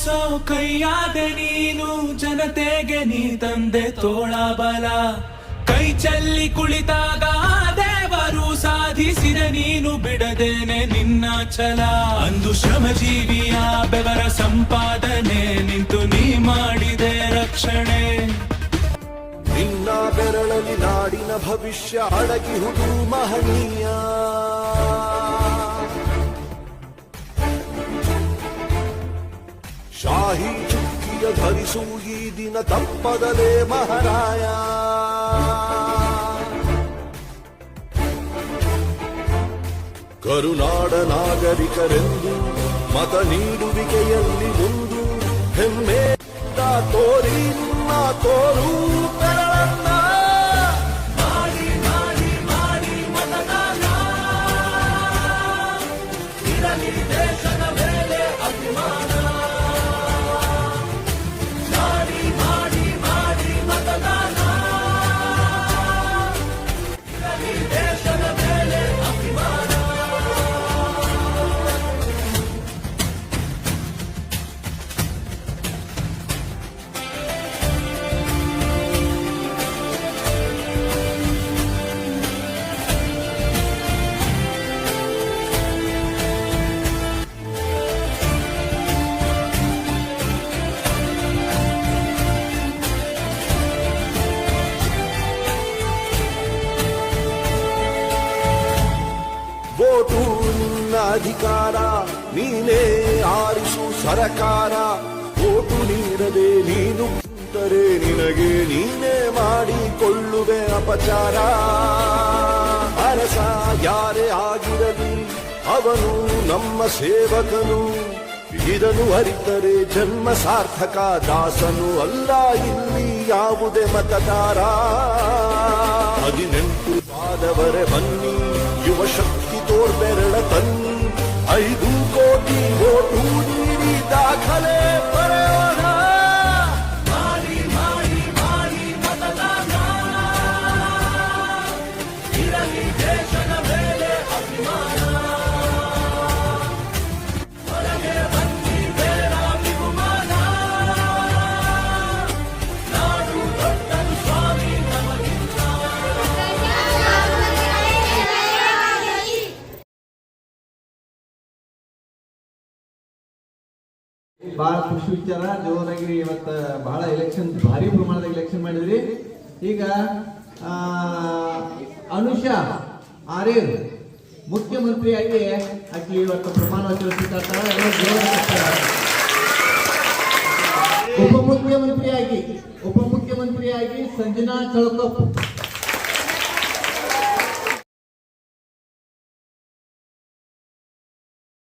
ನಡೆಸೋ ಕೈಯಾದೆ ನೀನು, ಜನತೆಗೆ ನೀ ತಂದೆ ತೋಳ ಬಲ. ಕೈ ಚೆಲ್ಲಿ ಕುಳಿತಾಗ ದೇವರು ಸಾಧಿಸಿದ ನೀನು, ಬಿಡದೇನೆ ನಿನ್ನ ಛಲ. ಅಂದು ಶ್ರಮಜೀವಿಯ ಬೆವರ ಸಂಪಾದನೆ ನಿಂತು ನೀ ಮಾಡಿದೆ ರಕ್ಷಣೆ. ನಿನ್ನ ಬೆರಳಲ್ಲಿ ನಾಡಿನ ಭವಿಷ್ಯ ಅಡಗಿಹುದು ಮಹನೀಯ. ಶಾಹಿ ಚುಕ್ಕಿಯ ಧರಿಸು ಈ ದಿನ ತಪ್ಪದಲೇ ಮಹಾರಾಯ. ಕರುನಾಡ ನಾಗರಿಕರೆಂದು ಮತ ನೀಡುವಿಕೆಯಲ್ಲಿ ಮುಂದು ಹೆಮ್ಮೆ ತೋರಿ ನಿನ್ನ ತೋರು ಬೆರಳನ್ನ. ಮಾಡಿ ಮಾಡಿ ಮಾಡಿ ಮತದಾನ, ಇರಲಿ ದೇಶದ ಮೇಲೆ ಅಭಿಮಾನ. ಮಾಡಿ ಮಾಡಿ ಮಾಡಿ ಮತದಾನ, ಇರಲಿ ದೇಶದ ಮೇಲೆ ಅಭಿಮಾನ. ವೋಟು ನಿನ್ನ ಅಧಿಕಾರ, ನೀನೇ ಆರಿಸು ಸರಕಾರ. ವೋಟು ನೀಡದೆ ನೀನು ಕುಂತರೆ ನಿನಗೆ ನೀನೇ ಮಾಡಿಕೊಳ್ಳುವೆ ಅಪಚಾರ. ಅರಸ ಯಾರೇ ಆಗಿರಲಿ ಅವನು ನಮ್ಮ ಸೇವಕನು, ಇದನ್ನು ಅರಿತರೆ ಜನ್ಮ ಸಾರ್ಥಕ. ದಾಸನು ಅಲ್ಲ ಇಲ್ಲಿ ಯಾವುದೇ ಮತದಾರ. 18 ಆದವರೆ ಬನ್ನಿ, ಯುವ ಶಕ್ತಿ ತೋರ್ಬೆರಳ ತನ್ನಿ. 5 ಕೋಟಿ ವೋಟು ನೀಡಿ ದಾಖಲೆ ಬರೆಯೋಣ. ಮಾಡಿ ಮಾಡಿ ಮಾಡಿ ಮತದಾನ, ಇರಲಿ ದೇಶದ ಮೇಲೆ ಅಭಿಮಾನ. ಹೊರಗೆ ಬನ್ನಿ ಬೇಡ ಬಹುಮಾನ, ನಾಡು ದೊಡ್ಡದು ಸ್ವಾಮಿ ನಮಗಿಂತ. ಬಹಳ ಖುಷಿ ವಿಚಾರ. ಜೋರಾಗಿ ಇವತ್ತು ಬಹಳ ಎಲೆಕ್ಷನ್, ಭಾರಿ ಪ್ರಮಾಣದ ಎಲೆಕ್ಷನ್ ಮಾಡಿದ್ರಿ. ಈಗ ಅನುಷಾ ಆರ್ಯನ್ ಮುಖ್ಯಮಂತ್ರಿಯಾಗಿ ಆಕೆ ಇವತ್ತು ಪ್ರಮಾಣ ವಚನ ಸ್ವೀಕರಿಸ್ತಾಳೆ. ಉಪಮುಖ್ಯಮಂತ್ರಿಯಾಗಿ ಸಂಜನಾ ಚಳಕಪ್ಪ